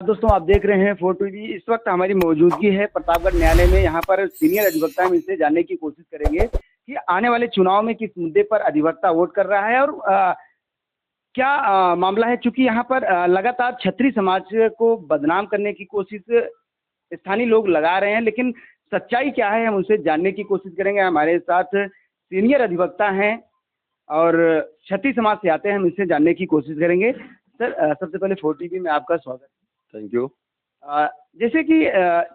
दोस्तों आप देख रहे हैं फोर्ट टीवी। इस वक्त हमारी मौजूदगी है प्रतापगढ़ न्यायालय में। यहाँ पर सीनियर अधिवक्ता हम इनसे जानने की कोशिश करेंगे कि आने वाले चुनाव में किस मुद्दे पर अधिवक्ता वोट कर रहा है और क्या मामला है। चूंकि यहाँ पर लगातार क्षत्रिय समाज को बदनाम करने की कोशिश स्थानीय लोग लगा रहे हैं, लेकिन सच्चाई क्या है हम उनसे जानने की कोशिश करेंगे। हमारे साथ सीनियर अधिवक्ता हैं और क्षत्रिय समाज से आते हैं, हम इनसे जानने की कोशिश करेंगे। सर सबसे पहले फोर्ट टीवी में आपका स्वागत। Thank you. जैसे कि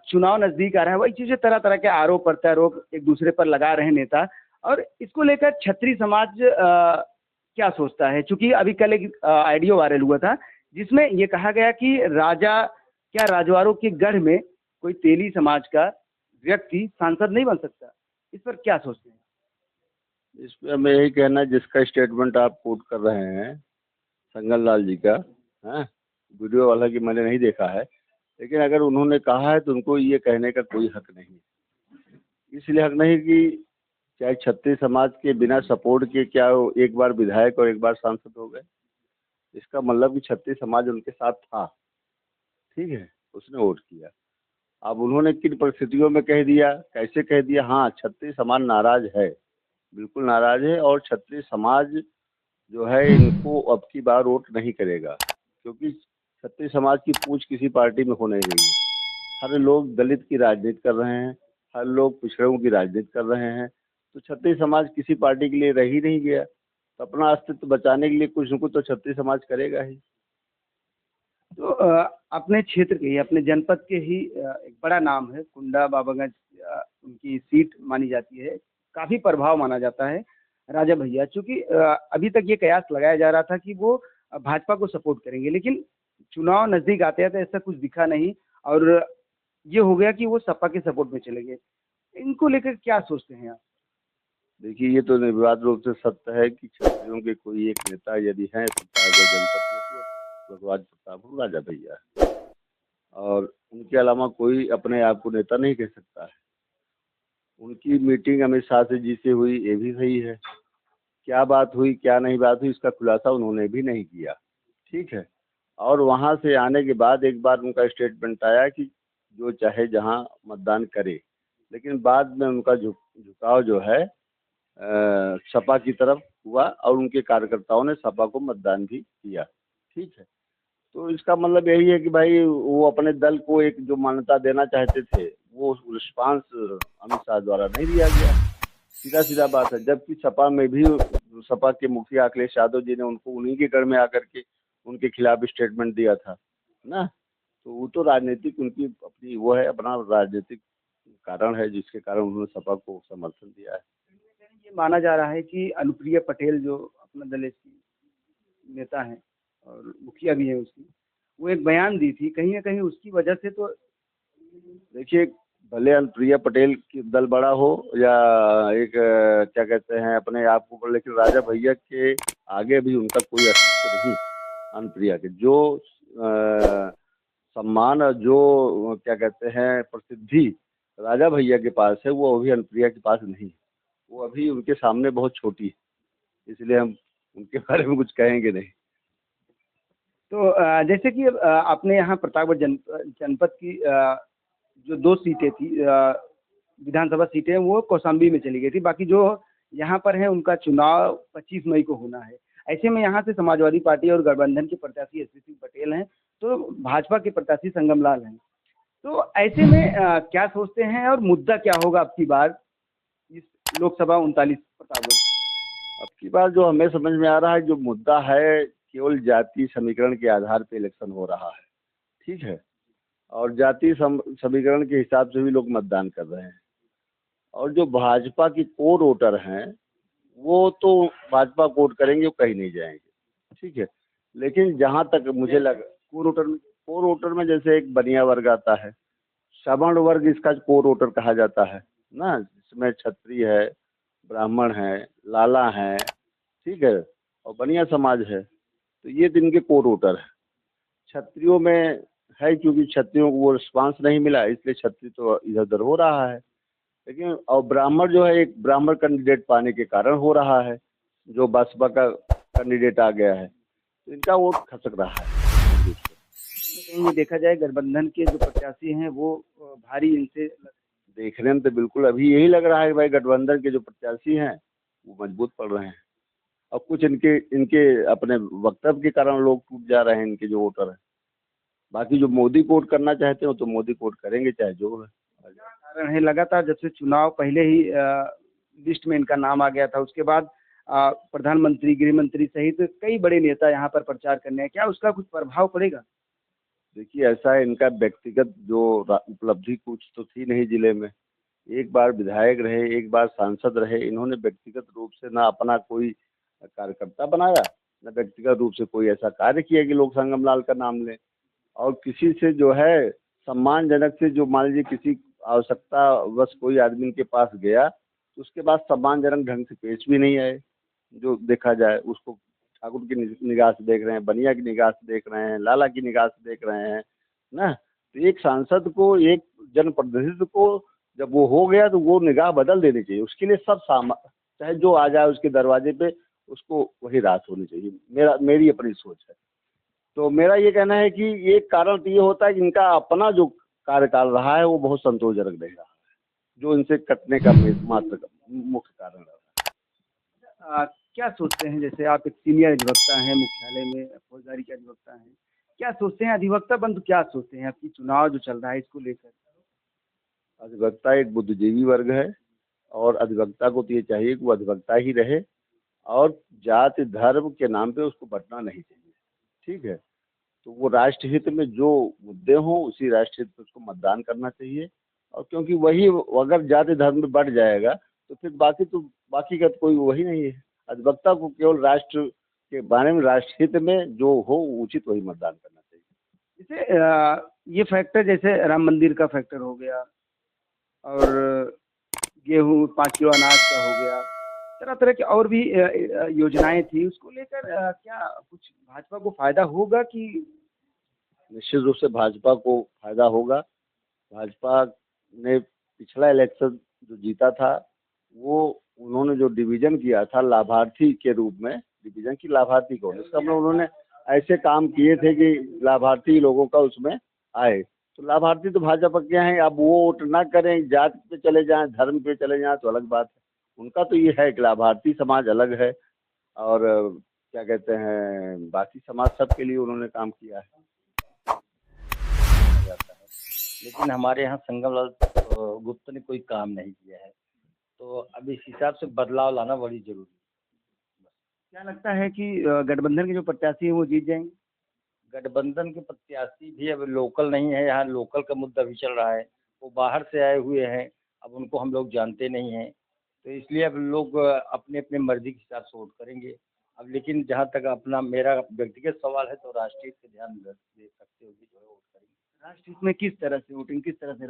चुनाव नजदीक आ रहा है, वही चीजें तरह तरह के आरोप प्रत्यारोप एक दूसरे पर लगा रहे हैं नेता, और इसको लेकर क्षत्रिय समाज क्या सोचता है। चूंकि अभी कल एक ऑडियो वायरल हुआ था जिसमें ये कहा गया कि राजवाड़ों के गढ़ में कोई तेली समाज का व्यक्ति सांसद नहीं बन सकता। इस पर क्या सोचते हैं? इस पर मैं यही कहना, जिसका स्टेटमेंट आप कोट कर रहे हैं संगल लाल जी का, हाँ, वीडियो वाला की मैंने नहीं देखा है, लेकिन अगर उन्होंने कहा है तो उनको ये कहने का कोई हक नहीं। इसलिए हक नहीं कि चाहे क्षत्रिय समाज के बिना सपोर्ट के क्या वो एक बार विधायक और एक बार सांसद हो गए। इसका मतलब कि क्षत्रिय समाज उनके साथ था, ठीक है, उसने वोट किया। अब उन्होंने किन परिस्थितियों में कह दिया, कैसे कह दिया, हाँ क्षत्रिय समाज नाराज है, बिल्कुल नाराज है। और क्षत्रिय समाज जो है इनको अब की बार वोट नहीं करेगा, क्योंकि क्षत्रिय समाज की पूछ किसी पार्टी में हो नहीं रही है। हर लोग दलित की राजनीति कर रहे हैं, हर लोग पिछड़ों की राजनीति कर रहे हैं, तो क्षत्रिय समाज किसी पार्टी के लिए रह ही नहीं गया। तो अपना अस्तित्व बचाने के लिए कुछ न कुछ तो क्षत्रिय समाज करेगा ही। तो अपने क्षेत्र के ही, अपने जनपद के ही एक बड़ा नाम है कुंडा बाबागंज, उनकी सीट मानी जाती है, काफी प्रभाव माना जाता है राजा भैया। चूंकि अभी तक ये कयास लगाया जा रहा था कि वो भाजपा को सपोर्ट करेंगे, लेकिन चुनाव नजदीक आते आते ऐसा कुछ दिखा नहीं और ये हो गया कि वो सपा के सपोर्ट में चले गए। इनको लेकर क्या सोचते हैं आप? देखिए, ये तो निर्विवाद रूप से सत्य है कि क्षत्रियों के कोई एक नेता यदि हैं प्रतापगढ़ जनपद में तो भगवान प्रताप राजा भैया है, और उनके अलावा कोई अपने आप को नेता नहीं कह सकता है। उनकी मीटिंग अमित शाह से जिससे हुई ये भी सही है, क्या बात हुई क्या नहीं बात हुई इसका खुलासा उन्होंने भी नहीं किया, ठीक है। और वहाँ से आने के बाद एक बार उनका स्टेटमेंट आया कि जो चाहे जहाँ मतदान करे, लेकिन बाद में उनका झुकाव जो है सपा की तरफ हुआ और उनके कार्यकर्ताओं ने सपा को मतदान भी किया, ठीक है। तो इसका मतलब यही है कि भाई वो अपने दल को एक जो मान्यता देना चाहते थे वो रिस्पांस अमित शाह द्वारा नहीं दिया गया, सीधा सीधा बात है। जबकि सपा में भी सपा के मुखिया अखिलेश यादव जी ने उनको उन्हीं के गढ़ में आकर के उनके खिलाफ स्टेटमेंट दिया था ना। तो वो तो राजनीतिक उनकी अपनी वो है, अपना राजनीतिक कारण है जिसके कारण उन्होंने सपा को समर्थन दिया है। ये माना जा रहा है कि अनुप्रिया पटेल जो अपना दल की नेता हैं और मुखिया भी हैं उसकी, वो एक बयान दी थी, कहीं ना कहीं उसकी वजह से तो। देखिए, भले अनुप्रिया पटेल की दल बड़ा हो या एक क्या कहते हैं अपने आप को, लेकिन राजा भैया के आगे भी उनका कोई अस्तित्व नहीं। अनुप्रिया के जो सम्मान और जो क्या कहते हैं प्रसिद्धि राजा भैया के पास है वो अभी अनुप्रिया के पास नहीं है। वो अभी उनके सामने बहुत छोटी है, इसलिए हम उनके बारे में कुछ कहेंगे नहीं। तो जैसे कि आपने यहाँ प्रतापगढ़ जनपद की जो 2 सीटें थी, विधानसभा सीटें, वो कौशाम्बी में चली गई थी। बाकी जो यहाँ पर है उनका चुनाव 25 मई को होना है। ऐसे में यहाँ से समाजवादी पार्टी और गठबंधन के प्रत्याशी एसपी सिंह पटेल हैं, तो भाजपा के प्रत्याशी संगम लाल हैं। तो ऐसे में क्या सोचते हैं और मुद्दा क्या होगा अब की बार इस लोकसभा 39 प्रतापगढ़? अब की बार जो हमें समझ में आ रहा है, जो मुद्दा है केवल जाति समीकरण के आधार पे इलेक्शन हो रहा है, ठीक है। और जाति समीकरण के हिसाब से भी लोग मतदान कर रहे हैं। और जो भाजपा की कोर वोटर हैं वो तो भाजपा वोट करेंगे, वो कहीं नहीं जाएंगे, ठीक है। लेकिन जहाँ तक मुझे लगा कोर वोटर में जैसे एक बनिया वर्ग आता है, सवर्ण वर्ग इसका कोर वोटर कहा जाता है ना, जिसमें क्षत्रिय है, ब्राह्मण है, लाला है, ठीक है, और बनिया समाज है। तो ये दिन के कोर वोटर है। क्षत्रियों में है, क्योंकि क्षत्रियों को वो रिस्पांस नहीं मिला इसलिए क्षत्रिय तो इधर उधर हो रहा है। लेकिन और ब्राह्मण जो है, एक ब्राह्मण कैंडिडेट पाने के कारण हो रहा है, जो बसपा का कैंडिडेट आ गया है, तो इनका वोट खसक रहा है। कहीं ये देखा जाए गठबंधन के जो प्रत्याशी हैं वो भारी इनसे देखने में तो बिल्कुल अभी यही लग रहा है कि भाई गठबंधन के जो प्रत्याशी हैं वो मजबूत पड़ रहे हैं, और कुछ इनके इनके अपने वक्तव्य के कारण लोग टूट जा रहे हैं, इनके जो वोटर हैं। बाकी जो मोदी को वोट करना चाहते हो तो मोदी को वोट करेंगे चाहे जो है। कारण है लगातार जब से चुनाव पहले ही लिस्ट में इनका नाम आ गया था, उसके बाद प्रधानमंत्री, गृह मंत्री सहित कई बड़े नेता यहाँ पर प्रचार करने हैं, क्या उसका कुछ प्रभाव पड़ेगा? देखिए ऐसा है, इनका व्यक्तिगत जो उपलब्धि कुछ तो थी नहीं जिले में। एक बार विधायक रहे, एक बार सांसद रहे, इन्होंने व्यक्तिगत रूप से ना अपना कोई कार्यकर्ता बनाया, ना व्यक्तिगत रूप से कोई ऐसा कार्य किया कि लोग संगम लाल का नाम लें। और किसी से जो है सम्मानजनक से, जो मान लीजिए किसी आवश्यकतावश कोई आदमी के पास गया तो उसके बाद सम्मानजनक ढंग से पेश भी नहीं आए। जो देखा जाए उसको ठाकुर की निगाह से देख रहे हैं, बनिया की निगाह से देख रहे हैं, लाला की निगाह से देख रहे हैं ना। तो एक सांसद को, एक जनप्रतिनिधित्व को जब वो हो गया तो वो निगाह बदल देनी चाहिए। उसके लिए सब चाहे जो आ जाए उसके दरवाजे पे, उसको वही राहत होनी चाहिए। मेरी अपनी सोच है। तो मेरा ये कहना है कि एक कारण तो ये होता है कि इनका अपना जो कार्यकाल रहा है वो बहुत संतोषजनक नहीं रहा, जो इनसे कटने का मात्र मुख्य कारण रहा। क्या सोचते हैं, जैसे आप एक सीनियर अधिवक्ता हैं, मुख्यालय में फौजदारी के अधिवक्ता हैं, क्या सोचते हैं अधिवक्ता बंधु, क्या सोचते हैं आपकी चुनाव जो चल रहा है इसको लेकर? अधिवक्ता एक बुद्धिजीवी वर्ग है, और अधिवक्ता को तो ये चाहिए कि वो अधिवक्ता ही रहे, और जाति धर्म के नाम पे उसको बंटना नहीं चाहिए। ठीक है, तो वो राष्ट्र हित में जो मुद्दे हों उसी राष्ट्र हित पे उसको मतदान करना चाहिए। और क्योंकि वही अगर जाति धर्म में बढ़ जाएगा तो फिर बाकी का तो कोई वही नहीं है। अधिवक्ता को केवल राष्ट्र के बारे में, राष्ट्र हित में जो हो उचित वही मतदान करना चाहिए। जैसे ये फैक्टर, जैसे राम मंदिर का फैक्टर हो गया, और गेहूँ 5 किलो अनाज का हो गया, तरह तरह की और भी योजनाएं थी, उसको लेकर क्या कुछ भाजपा को फायदा होगा कि? निश्चित रूप से भाजपा को फायदा होगा। भाजपा ने पिछला इलेक्शन जो जीता था, वो उन्होंने जो डिवीजन किया था लाभार्थी के रूप में, डिवीजन की लाभार्थी को, इसका मतलब उन्होंने ऐसे काम किए थे कि लाभार्थी लोगों का उसमें आए। तो लाभार्थी तो भाजपा के हैं। अब वो वोट ना करें, जाति पे चले जाएं, धर्म पे चले जाएं तो अलग बात है। उनका तो ये है कि लाभार्थी समाज अलग है, और क्या कहते हैं, बाकी समाज सब के लिए उन्होंने काम किया है। लेकिन हमारे यहाँ संगमलाल गुप्ता ने कोई काम नहीं किया है, तो अब इस हिसाब से बदलाव लाना बड़ी जरूरी है। क्या लगता है कि गठबंधन के जो प्रत्याशी हैं वो जीत जाएंगे? गठबंधन के प्रत्याशी भी अब लोकल नहीं है, यहाँ लोकल का मुद्दा भी चल रहा है। वो बाहर से आए हुए हैं, अब उनको हम लोग जानते नहीं हैं, तो इसलिए अब लोग अपने अपने मर्जी के हिसाब से वोट करेंगे। अब लेकिन जहाँ तक अपना मेरा व्यक्तिगत सवाल है, तो राष्ट्रीय पे ध्यान दे सकते हुए जो है वोट करेंगे। राष्ट्रहित में किस तरह से वोटिंग, किस तरह से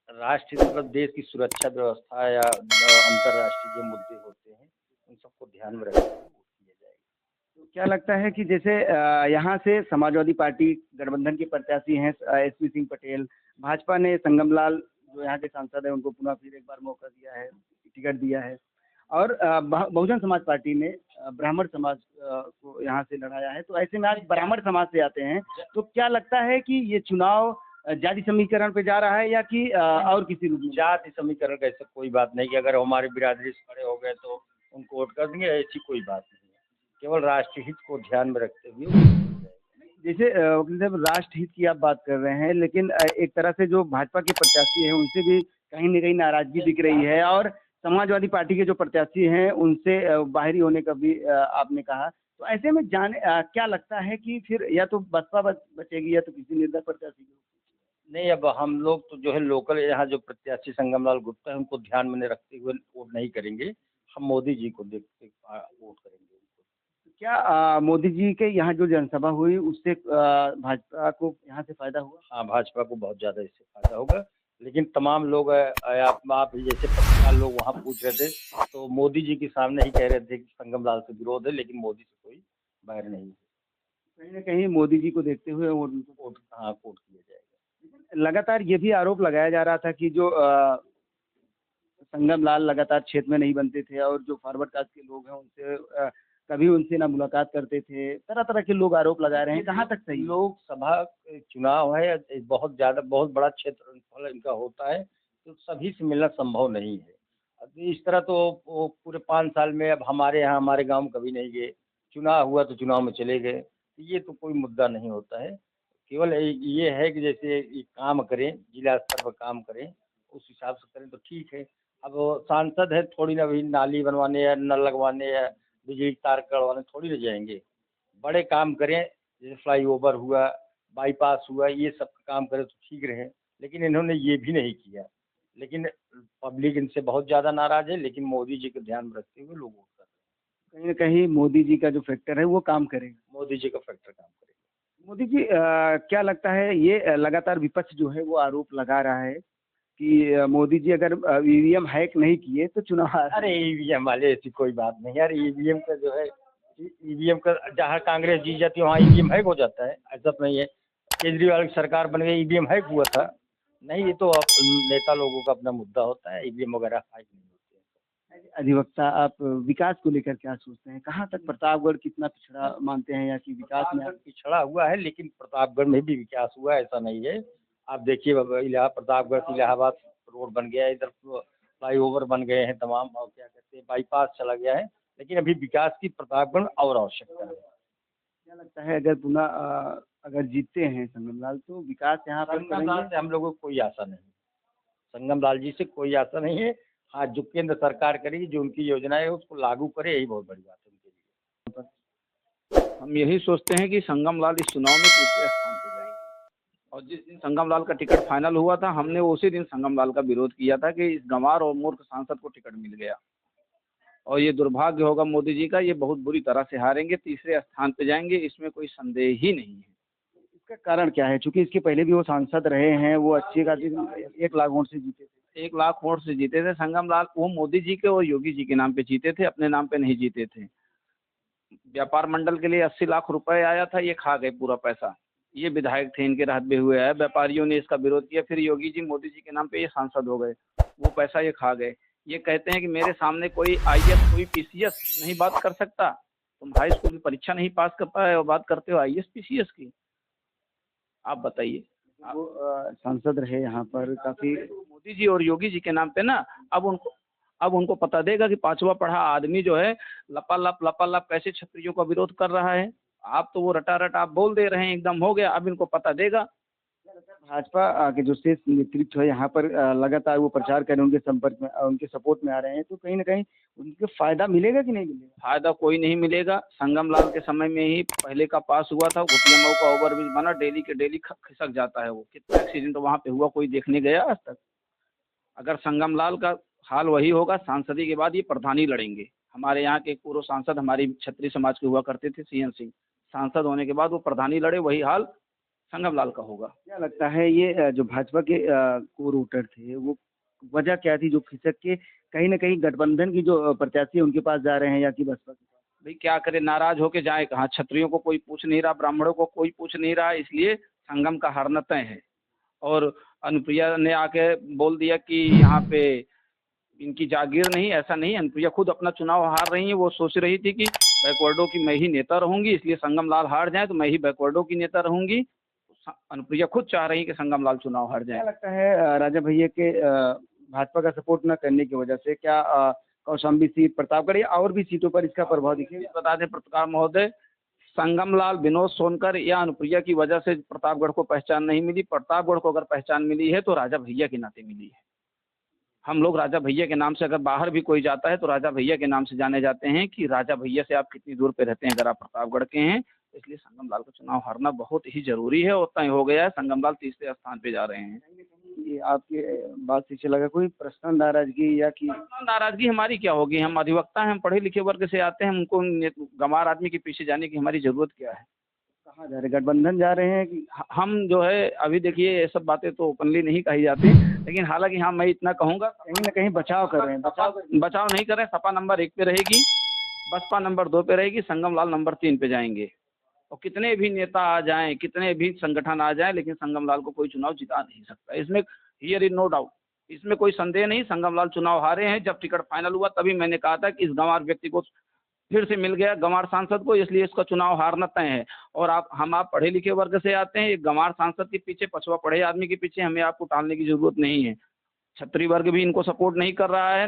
राष्ट्र मतलब देश की सुरक्षा व्यवस्था या अंतर्राष्ट्रीय जो मुद्दे होते हैं उन सबको ध्यान में रखते हुए वोट किया जाएगा। तो क्या लगता है कि जैसे यहाँ से समाजवादी पार्टी गठबंधन के प्रत्याशी हैं एसपी सिंह पटेल, भाजपा ने संगमलाल जो यहाँ के सांसद हैं उनको पुनः फिर एक बार मौका दिया है, टिकट दिया है, और बहुजन समाज पार्टी ने ब्राह्मण समाज को यहाँ से लड़ाया है, तो ऐसे में आज ब्राह्मण समाज से आते हैं, तो क्या लगता है कि ये चुनाव जाति समीकरण पे जा रहा है या कि और किसी रूप में? जाति समीकरण का ऐसा कोई बात नहीं कि अगर हमारे बिरादरी से खड़े हो गए तो उनको वोट कर देंगे, ऐसी कोई बात नहीं है। केवल राष्ट्र हित को ध्यान में रखते हुए जैसे वकील साहब, राष्ट्र हित की आप बात कर रहे हैं, लेकिन एक तरह से जो भाजपा के प्रत्याशी हैं उनसे भी कहीं न कहीं नाराजगी दिख रही है, और समाजवादी पार्टी के जो प्रत्याशी हैं उनसे बाहरी होने का भी आपने कहा, तो ऐसे में क्या लगता है कि फिर या तो बसपा बचेगी या तो किसी निर्दल प्रत्याशी की? नहीं, अब हम लोग तो जो है लोकल यहाँ जो प्रत्याशी संगमलाल गुप्ता है उनको ध्यान में रखते हुए वोट नहीं करेंगे। हम मोदी जी को देखते वोट करेंगे। क्या मोदी जी के यहाँ जो जनसभा हुई उससे भाजपा को यहाँ से फायदा हुआ? हाँ, भाजपा को बहुत ज़्यादा इससे फायदा होगा, लेकिन तमाम लोग आप ही जैसे पत्रकार लोग वहाँ पूछ रहे थे, तो मोदी जी के सामने ही कह रहे थे कि संगमलाल से विरोध है, लेकिन मोदी से कोई बैर नहीं है। कहीं न कहीं मोदी जी को देखते हुए वोट किया जाएगा। लगातार ये भी आरोप लगाया जा रहा था कि जो संगमलाल लगातार क्षेत्र में नहीं बनते थे, और जो फॉरवर्ड कास्ट के लोग हैं उनसे कभी उनसे ना मुलाकात करते थे। तरह तरह के लोग आरोप लगा रहे हैं, कहाँ तक सही है? लोकसभा चुनाव है, बहुत ज़्यादा बहुत बड़ा क्षेत्रफल इनका होता है, तो सभी से मिलना संभव नहीं है। अब इस तरह तो वो पूरे 5 साल में अब हमारे यहाँ हमारे गाँव में कभी नहीं गए, चुनाव हुआ तो चुनाव में चले गए, ये तो कोई मुद्दा नहीं होता है। केवल ये है कि जैसे ये काम करें, जिला स्तर पर काम करें, उस हिसाब से करें तो ठीक है। अब वो सांसद है, थोड़ी ना भी नाली बनवाने या नल लगवाने या बिजली के तार कड़वाने थोड़ी ना जाएँगे। बड़े काम करें, जैसे फ्लाईओवर हुआ, बाईपास हुआ, ये सब काम करें तो ठीक रहे। लेकिन इन्होंने ये भी नहीं किया। लेकिन पब्लिक इनसे बहुत ज़्यादा नाराज़ है, लेकिन मोदी जी को ध्यान में रखते हुए लोग वोट कर रहे कहीं न कहीं मोदी जी का जो फैक्टर है वो काम करेगा। हैं। मोदी जी का फैक्टर काम करेगा। मोदी जी क्या लगता है ये लगातार विपक्ष जो है वो आरोप लगा रहा है कि मोदी जी अगर ईवीएम हैक नहीं किए तो चुनाव हार अरे ईवीएम वाले ऐसी कोई बात नहीं यार, ईवीएम का जो है ईवीएम का जहाँ कांग्रेस जीत जाती है वहाँ ईवीएम हैक हो जाता है, ऐसा तो नहीं है। केजरीवाल की सरकार बन गई, ईवीएम हैक हुआ था। नहीं, ये तो नेता लोगों का अपना मुद्दा होता है, ईवीएम वगैरह हैक नहीं होते हैं। अधिवक्ता आप विकास को लेकर क्या सोचते हैं? कहाँ तक प्रतापगढ़ कितना पिछड़ा मानते हैं या कि विकास में प्रतापगढ़ पिछड़ा हुआ है, लेकिन प्रतापगढ़ में भी विकास हुआ है, ऐसा नहीं है। आप देखिए प्रतापगढ़ से इलाहाबाद रोड बन गया है, इधर फ्लाईओवर बन गए हैं तमाम, और क्या कहते हैं बाईपास चला गया है, लेकिन अभी विकास की प्रतापगढ़ में और आवश्यकता है। क्या लगता है अगर पुनः अगर जीतते हैं संगम लाल तो विकास यहाँ पर संगम लाल करेंगे? से हम लोगों को कोई आशा नहीं, संगम लाल जी से कोई आशा नहीं है। हाँ, जो केंद्र सरकार करेगी, जो उनकी योजनाएं है उसको लागू करे, यही बहुत बड़ी बात है उनके लिए। हम यही सोचते हैं कि संगम लाल इस चुनाव में तीसरे स्थान पे जाएंगे। और जिस दिन संगम लाल का टिकट फाइनल हुआ था, हमने उसी दिन संगम लाल का विरोध किया था कि इस गंवार और मूर्ख सांसद को टिकट मिल गया। और ये दुर्भाग्य होगा मोदी जी का, ये बहुत बुरी तरह से हारेंगे, तीसरे स्थान पे जाएंगे, इसमें कोई संदेह ही नहीं है। इसका कारण क्या है? चूँकि इसके पहले भी वो सांसद रहे हैं, वो अच्छी खासी 1 लाख वोट से जीते थे। 1 लाख वोट से जीते थे संगम लाल, वो मोदी जी के और योगी जी के नाम पे जीते थे, अपने नाम पे नहीं जीते थे। व्यापार मंडल के लिए 80 लाख रुपए आया था, ये खा गए पूरा पैसा। ये विधायक थे, इनके राहत में हुए हैं, व्यापारियों ने इसका विरोध किया, फिर योगी जी मोदी जी के नाम पे ये सांसद हो गए, वो पैसा ये खा गए। ये कहते हैं कि मेरे सामने कोई आईएएस कोई पीसीएस नहीं बात कर सकता। तुम हाई स्कूल की परीक्षा नहीं पास कर पाए और बात करते हो आईएएस पीसीएस की। आप बताइए। वो सांसद रहे यहाँ पर काफ़ी। मोदी जी और योगी जी के नाम पे ना, अब उनको पता देगा कि 5वां पढ़ा आदमी जो है लपालप कैसे छत्रियों का विरोध कर रहा है। आप तो वो रटारट आप बोल दे रहे हैं, एकदम हो गया, अब इनको पता देगा। भाजपा के जो शीर्ष नेतृत्व है यहाँ पर लगातार वो प्रचार कर रहे हैं, उनके संपर्क में उनके सपोर्ट में आ रहे हैं, तो कहीं न कहीं उनको फ़ायदा मिलेगा कि नहीं मिलेगा? फायदा कोई नहीं मिलेगा। संगम लाल के समय में ही पहले का पास हुआ था, घोटिया मऊ का ओवरब्रिज बना, डेली के डेली खिसक जाता है वो। कितना एक्सीडेंट वहाँ पे हुआ, कोई देखने गया आज तक? अगर संगम लाल का हाल वही होगा, सांसदी के बाद ये प्रधानी लड़ेंगे। हमारे यहाँ के पूर्व सांसद हमारी क्षत्रिय समाज के हुआ करते थे, सीएन सिंह, सांसद होने के बाद वो प्रधानी लड़े, वही हाल संगम लाल का होगा। क्या लगता है ये जो भाजपा के कोर वोटर थे, वो वजह क्या थी जो खिसक के कहीं न कहीं गठबंधन की जो प्रत्याशी है उनके पास जा रहे हैं या कि बसपा के पास? भाई क्या करे, नाराज होके जाए कहाँ? क्षत्रियों को कोई पूछ नहीं रहा, ब्राह्मणों को कोई पूछ नहीं रहा, इसलिए संगम का हारना तय है। और अनुप्रिया ने आके बोल दिया कि यहाँ पे इनकी जागीर नहीं, ऐसा नहीं। अनुप्रिया खुद अपना चुनाव हार रही हैं, वो सोच रही थी कि बैकवर्डों की मैं ही नेता रहूंगी, इसलिए संगम लाल हार जाए तो मैं ही बैकवर्डों की नेता रहूंगी। अनुप्रिया खुद चाह रही कि संगम लाल चुनाव हार क्या जाए। लगता है राजा भैया के भाजपा का सपोर्ट न करने की वजह से क्या कौशाम्बी सीट, प्रतापगढ़ या और भी सीटों पर इसका प्रभाव दिखेगा? बता दें पत्रकार महोदय, संगम लाल, विनोद सोनकर या अनुप्रिया की वजह से प्रतापगढ़ को पहचान नहीं मिली। प्रतापगढ़ को अगर पहचान मिली है तो राजा भैया के नाते मिली है। हम लोग राजा भैया के नाम से, अगर बाहर भी कोई जाता है तो राजा भैया के नाम से जाने जाते हैं कि राजा भैया से आप कितनी दूर पे रहते हैं अगर आप प्रतापगढ़ के हैं। इसलिए संगम लाल का चुनाव हारना बहुत ही जरूरी है और तय हो गया है। संगम लाल तीसरे स्थान पे जा रहे हैं। ये आपके बात से लगा कोई पर्सनल नाराजगी या कि नाराजगी हमारी क्या होगी? हम अधिवक्ता हैं, हम पढ़े लिखे वर्ग से आते हैं, उनको गंवार आदमी के पीछे जाने की हमारी जरूरत क्या है? कहाँ जा रहे हैं? गठबंधन जा रहे हैं कि हम जो है अभी देखिए, ये सब बातें तो ओपनली नहीं कही जाती, लेकिन हालांकि हाँ मैं इतना कहूँगा, कहीं न कहीं बचाव कर रहे हैं? बचाव नहीं कर रहे। सपा नंबर 1 पे रहेगी, बसपा नंबर 2 पे रहेगी, संगम लाल नंबर 3 पे जाएंगे। और कितने भी नेता आ जाएं, कितने भी संगठन आ जाएं, लेकिन संगम लाल को कोई चुनाव जिता नहीं सकता। इसमें हियर इज नो डाउट, इसमें कोई संदेह नहीं। संगम लाल चुनाव हारे हैं। जब टिकट फाइनल हुआ तभी मैंने कहा था कि इस गंवार व्यक्ति को फिर से मिल गया गंवार सांसद को, इसलिए इसका चुनाव हारना तय है। और आप पढ़े लिखे वर्ग से आते हैं, एक गंवार सांसद के पीछे, पछुआ पढ़े आदमी के पीछे हमें आपको टालने की जरूरत नहीं है। क्षत्रिय वर्ग भी इनको सपोर्ट नहीं कर रहा है।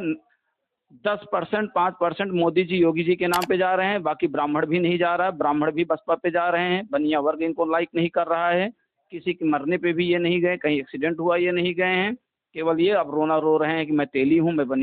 10% 5% मोदी जी योगी जी के नाम पे जा रहे हैं, बाकी ब्राह्मण भी नहीं जा रहा है, ब्राह्मण भी बसपा पे जा रहे हैं। बनिया वर्ग इनको लाइक नहीं कर रहा है, किसी के मरने पे भी ये नहीं गए, कहीं एक्सीडेंट हुआ ये नहीं गए हैं, केवल ये अब रोना रो रहे हैं कि मैं तेली हूँ, मैं बनिया